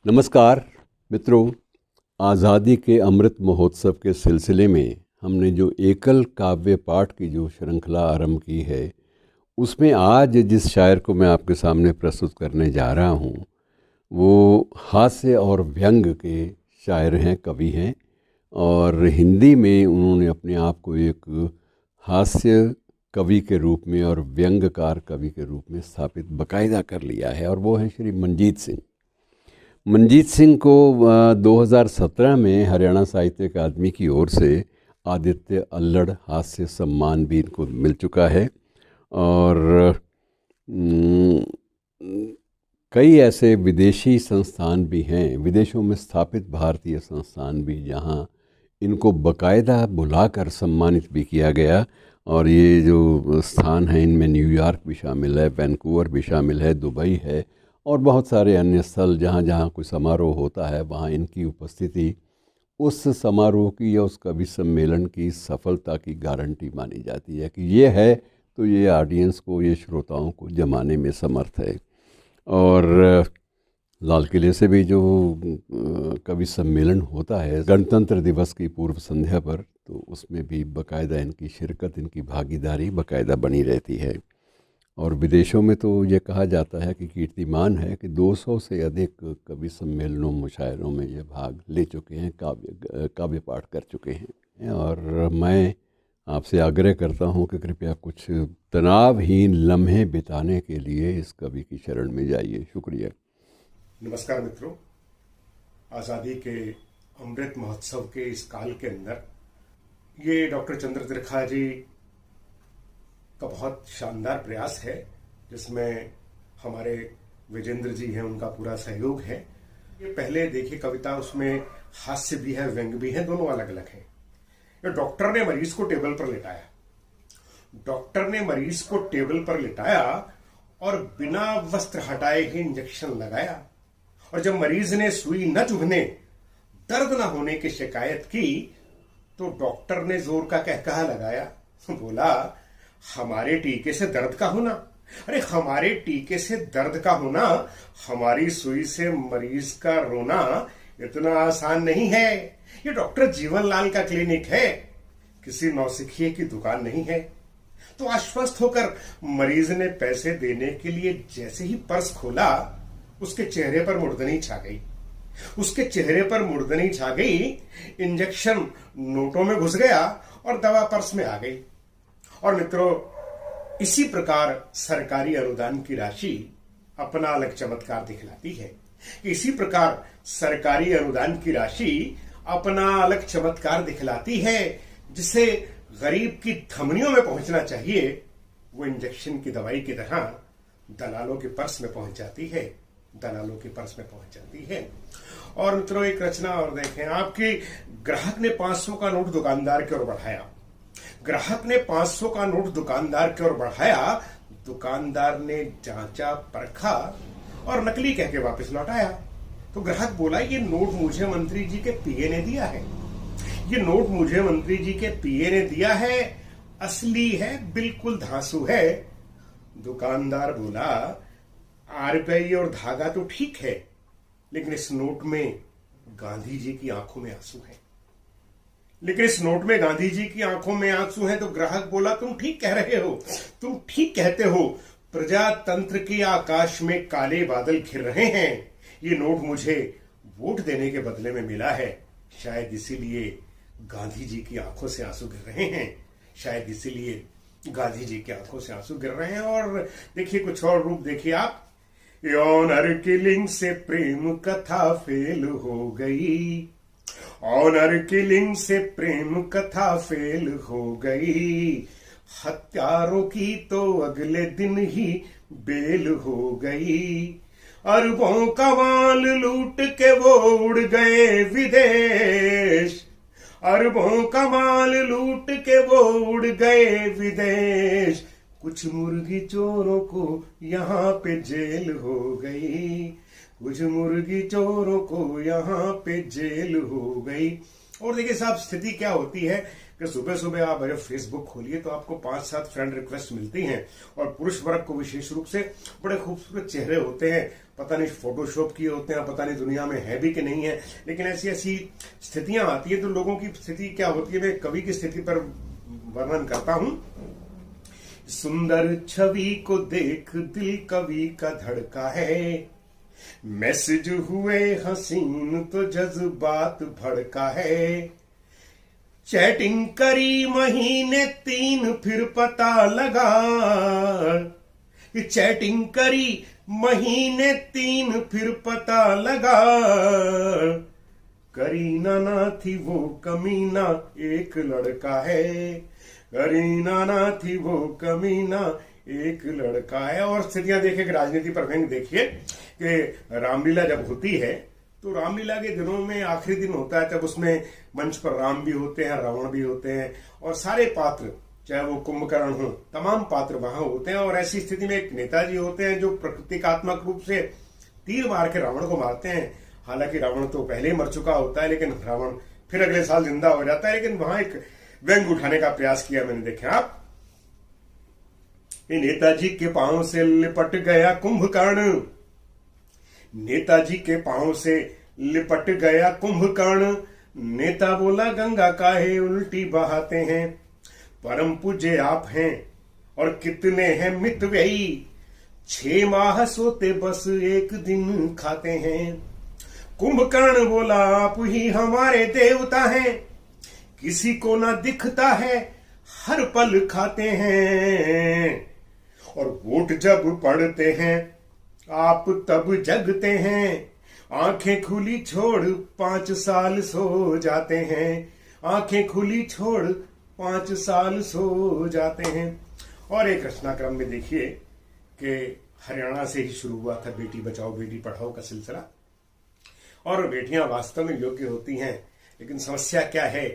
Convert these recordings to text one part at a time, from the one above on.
नमस्कार मित्रों, आज़ादी के अमृत महोत्सव के सिलसिले में हमने जो एकल काव्य पाठ की जो श्रृंखला आरंभ की है, उसमें आज जिस शायर को मैं आपके सामने प्रस्तुत करने जा रहा हूँ, वो हास्य और व्यंग के शायर हैं, कवि हैं। और हिंदी में उन्होंने अपने आप को एक हास्य कवि के रूप में और व्यंग्यकार कवि के रूप में स्थापित बाकायदा कर लिया है, और वो हैं श्री मंजीत सिंह। मंजीत सिंह को 2017 में हरियाणा साहित्य अकादमी की ओर से आदित्य अल्लड़ हास्य सम्मान भी इनको मिल चुका है। और कई ऐसे विदेशी संस्थान भी हैं, विदेशों में स्थापित भारतीय संस्थान भी, जहां इनको बाकायदा बुलाकर सम्मानित भी किया गया। और ये जो स्थान हैं, इनमें न्यूयॉर्क भी शामिल है, वैंकूवर भी शामिल है, दुबई है, और बहुत सारे अन्य स्थल जहाँ जहाँ कोई समारोह होता है वहाँ इनकी उपस्थिति उस समारोह की या उस कवि सम्मेलन की सफलता की गारंटी मानी जाती है कि ये है तो ये ऑडियंस को, ये श्रोताओं को जमाने में समर्थ है। और लाल किले से भी जो कवि सम्मेलन होता है गणतंत्र दिवस की पूर्व संध्या पर, तो उसमें भी बाकायदा इनकी शिरकत, इनकी भागीदारी बाकायदा बनी रहती है। और विदेशों में तो ये कहा जाता है कि कीर्तिमान है कि 200 से अधिक कवि सम्मेलनों, मुशायरों में ये भाग ले चुके हैं, काव्य पाठ कर चुके हैं। और मैं आपसे आग्रह करता हूँ कि कृपया कुछ तनावहीन लम्हे बिताने के लिए इस कवि की शरण में जाइए। शुक्रिया। नमस्कार मित्रों, आज़ादी के अमृत महोत्सव के इस काल के अंदर ये डॉक्टर चंद्र त्रिखा जी का बहुत शानदार प्रयास है, जिसमें हमारे विजेंद्र जी हैं, उनका पूरा सहयोग है। ये पहले देखिए कविता, उसमें हास्य भी है, व्यंग भी है, दोनों अलग अलग हैं। ये डॉक्टर ने मरीज को टेबल पर लिटाया, डॉक्टर ने मरीज को टेबल पर लिटाया और बिना वस्त्र हटाए ही इंजेक्शन लगाया। और जब मरीज ने सुई न चुभने, दर्द न होने की शिकायत की, तो डॉक्टर ने जोर का कहकहा लगाया, बोला, हमारे टीके से दर्द का होना, अरे हमारे टीके से दर्द का होना, हमारी सुई से मरीज का रोना इतना आसान नहीं है। ये डॉक्टर जीवनलाल का क्लिनिक है, किसी नौसिखिए की दुकान नहीं है। तो आश्वस्त होकर मरीज ने पैसे देने के लिए जैसे ही पर्स खोला, उसके चेहरे पर मुर्दनी छा गई, उसके चेहरे पर मुर्दनी छा गई। इंजेक्शन नोटों में घुस गया और दवा पर्स में आ गई। और मित्रों, इसी प्रकार सरकारी अनुदान की राशि अपना अलग चमत्कार दिखलाती है। इसी प्रकार सरकारी अनुदान की राशि अपना अलग चमत्कार दिखलाती है। जिसे गरीब की धमनियों में पहुंचना चाहिए, वो इंजेक्शन की दवाई की तरह दलालों के पर्स में पहुंच जाती है, दलालों के पर्स में पहुंच जाती है। और मित्रों, एक रचना और देखें, आपके ग्राहक ने 500 का नोट दुकानदार की ओर बढ़ाया, ग्राहक ने 500 का नोट दुकानदार की ओर बढ़ाया, दुकानदार ने जांचा परखा और नकली कह के वापस लौटाया। तो ग्राहक बोला, ये नोट मुझे मंत्री जी के पीए ने दिया है, ये नोट मुझे मंत्री जी के पीए ने दिया है, असली है, बिल्कुल धांसू है। दुकानदार बोला, आरपीआई और धागा तो ठीक है, लेकिन इस नोट में गांधी जी की आंखों में आंसू है, लेकिन इस नोट में गांधी जी की आंखों में आंसू हैं। तो ग्राहक बोला, तुम ठीक कह रहे हो, तुम ठीक कहते हो, प्रजातंत्र के आकाश में काले बादल घिर रहे हैं, ये नोट मुझे वोट देने के बदले में मिला है, शायद इसीलिए गांधी जी की आंखों से आंसू गिर रहे हैं, शायद इसीलिए गांधी जी की आंखों से आंसू गिर रहे हैं। और देखिए कुछ और रूप देखिए आप, ऑनर किलिंग से प्रेम कथा फेल हो गई, ऑनर किलिंग से प्रेम कथा फेल हो गई, हत्यारों की तो अगले दिन ही बेल हो गई, अरबों का माल लूट के वो उड़ गए विदेश, अरबों का माल लूट के वो उड़ गए विदेश, कुछ मुर्गी चोरों को यहाँ पे जेल हो गई, कुछ मुर्गी चोरों को यहाँ पे जेल हो गई। और देखिए साहब, स्थिति क्या होती है कि सुबह सुबह आप अगर फेसबुक खोलिए तो आपको 5-7 फ्रेंड रिक्वेस्ट मिलती हैं, और पुरुष वर्ग को विशेष रूप से बड़े खूबसूरत चेहरे होते हैं, पता नहीं फोटोशॉप किए होते हैं, पता नहीं दुनिया में है भी कि नहीं है, लेकिन ऐसी ऐसी स्थितियां आती है। तो लोगों की स्थिति क्या होती है, मैं कवि की स्थिति पर वर्णन करता हूं। सुंदर छवि को देख दिल कवि का धड़का है, मैसेज हुए हसीन तो जज्बात भड़का है। चैटिंग करी महीने 3 फिर पता लगा, चैटिंग करी महीने 3 फिर पता लगा। करीना ना थी वो कमीना एक लड़का है, करीना ना थी वो कमीना एक लड़का है। और स्थितियां देखिए कि राजनीति पर व्यंग देखिए कि रामलीला जब होती है तो रामलीला के दिनों में आखिरी दिन होता है, तब उसमें मंच पर राम भी होते हैं, रावण भी होते हैं, और सारे पात्र, चाहे वो कुंभकर्ण हो, तमाम पात्र वहां होते हैं। और ऐसी स्थिति में एक नेताजी होते हैं जो प्रकृतिकात्मक रूप से तीर मार के रावण को मारते हैं। हालांकि रावण तो पहले ही मर चुका होता है, लेकिन रावण फिर अगले साल जिंदा हो जाता है। लेकिन वहां एक व्यंग उठाने का प्रयास किया मैंने, देखे आप। नेताजी के पांव से लिपट गया कुंभकर्ण, नेताजी के पांव से लिपट गया कुंभकर्ण। नेता बोला गंगा काहे उल्टी बहाते हैं, परम पूज्य आप हैं और कितने हैं मितव्ययी, 6 माह सोते बस 1 दिन खाते हैं। कुंभकर्ण बोला आप ही हमारे देवता हैं, किसी को ना दिखता है हर पल खाते हैं, और वोट जब पढ़ते हैं आप तब जगते हैं, आंखें खुली छोड़ 5 साल सो जाते हैं, आंखें खुली छोड़ 5 साल सो जाते हैं। और एक रचनाक्रम में देखिए कि हरियाणा से ही शुरू हुआ था बेटी बचाओ बेटी पढ़ाओ का सिलसिला, और बेटियां वास्तव में योग्य होती हैं, लेकिन समस्या क्या है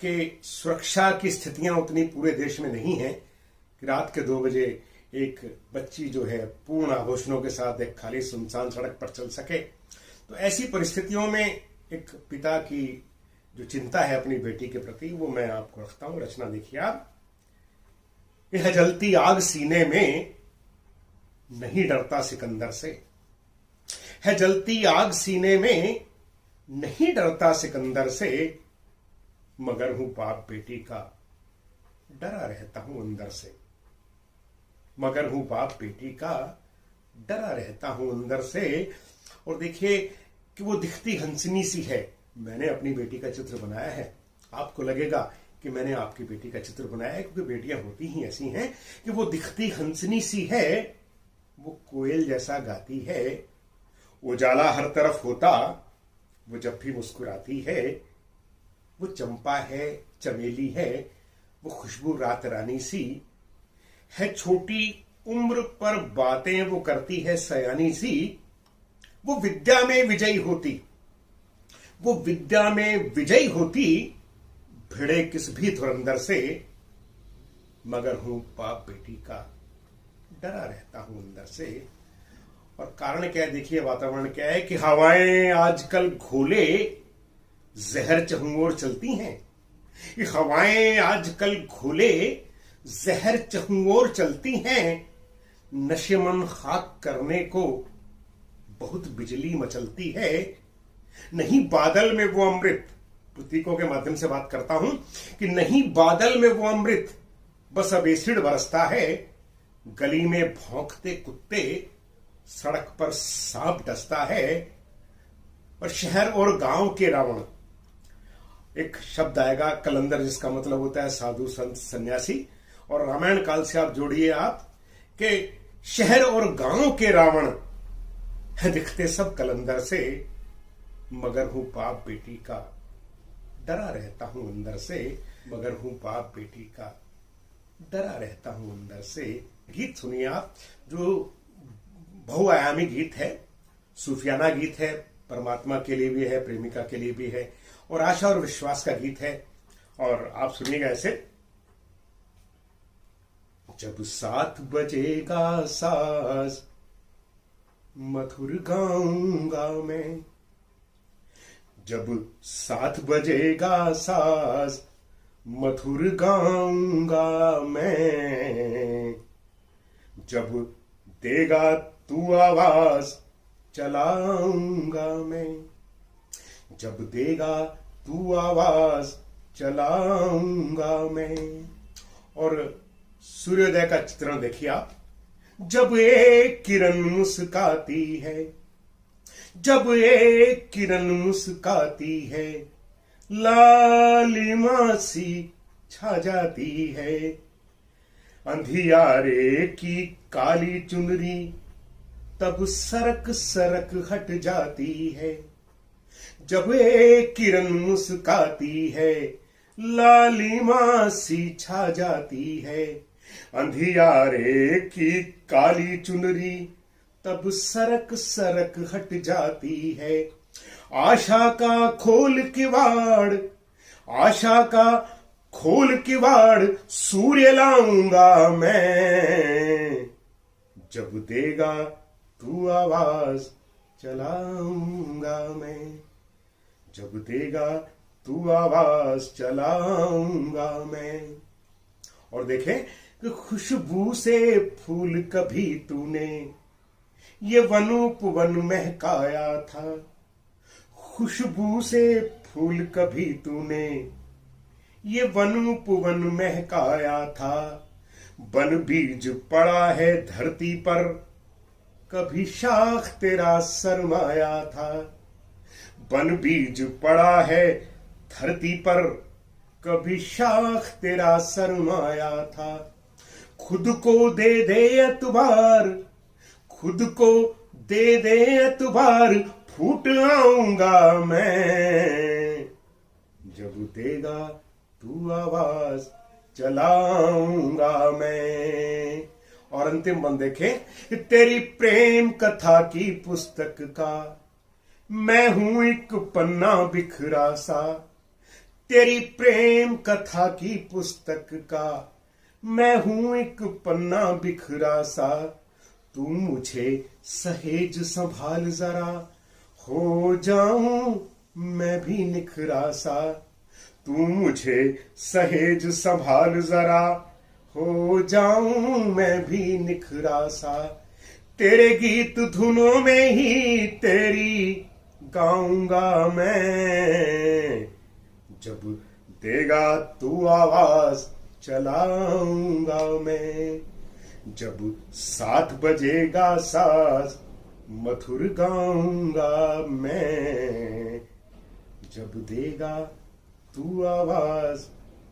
कि सुरक्षा की स्थितियां उतनी पूरे देश में नहीं है कि रात के 2 बजे एक बच्ची जो है पूर्ण आभूषणों के साथ एक खाली सुनसान सड़क पर चल सके। तो ऐसी परिस्थितियों में एक पिता की जो चिंता है अपनी बेटी के प्रति, वो मैं आपको रखता हूं। रचना देखिए आप। यह जलती आग सीने में नहीं डरता सिकंदर से, है जलती आग सीने में नहीं डरता सिकंदर से, मगर हूं बाप बेटी का डरा रहता हूं अंदर से, मगर हूं बाप बेटी का डरा रहता हूं अंदर से। और देखिए कि वो दिखती हंसनी सी है। मैंने अपनी बेटी का चित्र बनाया है, आपको लगेगा कि मैंने आपकी बेटी का चित्र बनाया है, क्योंकि बेटियां होती ही ऐसी हैं कि वो दिखती हंसनी सी है, वो कोयल जैसा गाती है, उजाला हर तरफ होता वो जब भी मुस्कुराती है, वो चंपा है चमेली है, वो खुशबू रात रानी सी है, छोटी उम्र पर बातें वो करती है सयानी सी, वो विद्या में विजयी होती, वो विद्या में विजयी होती, भिड़े किस भी धुरंधर से, मगर हूं बाप बेटी का डरा रहता हूं अंदर से। और कारण क्या है देखिए, वातावरण क्या है कि हवाएं आजकल घोले जहर चहुओर चलती हैं, ये हवाएं आजकल घोले जहर चहुओर चलती हैं, नशेमन खाक करने को बहुत बिजली मचलती है, नहीं बादल में वो अमृत, प्रतीकों के माध्यम से बात करता हूं कि नहीं बादल में वो अमृत, बस अब एसिड बरसता है, गली में भौंकते कुत्ते, सड़क पर सांप डसता है, और शहर और गांव के रावण, एक शब्द आएगा कलंदर जिसका मतलब होता है साधु संत सन्यासी, और रामायण काल से आप जोड़िए आप कि शहर और गांव के रावण है दिखते सब कलंदर से, मगर हूं बाप बेटी का डरा रहता हूं अंदर से, मगर हूं बाप बेटी का डरा रहता हूं अंदर से। गीत सुनिए आप, जो बहुआयामी गीत है, सूफियाना गीत है, परमात्मा के लिए भी है, प्रेमिका के लिए भी है, और आशा और विश्वास का गीत है। और आप सुनिएगा ऐसे। जब 7 बजेगा साज मधुर गाऊंगा मैं, जब 7 बजेगा साज मधुर गाऊंगा मैं, जब देगा तू आवाज चलाऊंगा मैं, जब देगा तू आवाज चलाऊंगा मैं। और सूर्योदय का चित्रण देखिए आप। जब एक किरण मुस्काती है, जब एक किरण मुस्काती है, लालिमा सी छा जाती है, अंधियारे की काली चुनरी तब सरक सरक हट जाती है। जब एक किरण मुस्काती है, लालिमा सी छा जाती है, अंधियारे की काली चुनरी तब सरक सरक हट जाती है। आशा का खोल किवाड़, आशा का खोल किवाड़ सूर्य लाऊंगा मैं, जब देगा तू आवाज चलाऊंगा मैं, जब देगा तू आवाज चलाऊंगा मैं। और देखें कि खुशबू से फूल कभी तूने ये वनोपवन महकाया था, खुशबू से फूल कभी तूने ये वनोपवन महकाया था। बन बीज पड़ा है धरती पर, कभी शाख तेरा सरमाया था। बन बीज पड़ा है धरती पर, कभी शाख तेरा सरमाया था। खुद को दे दे एतबार, खुद को दे दे एतबार, फूट आऊंगा मैं, जब देगा तू आवाज चलाऊंगा मैं। और अंतिम बंद देखें, तेरी प्रेम कथा की पुस्तक का मैं हूं एक पन्ना बिखरा सा, तेरी प्रेम कथा की पुस्तक का मैं हूं एक पन्ना बिखरा सा। तू मुझे सहेज संभाल जरा, हो जाऊं मैं भी निखरा सा। तू मुझे सहेज संभाल जरा, हो जाऊं मैं भी निखरा सा। तेरे गीत धुनों में ही तेरी गाऊंगा मैं, जब देगा तू आवाज चलाऊंगा मैं, जब 7 बजेगा साज मधुर गाऊंगा मैं, जब देगा तू आवाज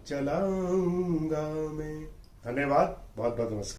चलाऊंगा मैं। धन्यवाद, बहुत बहुत नमस्कार।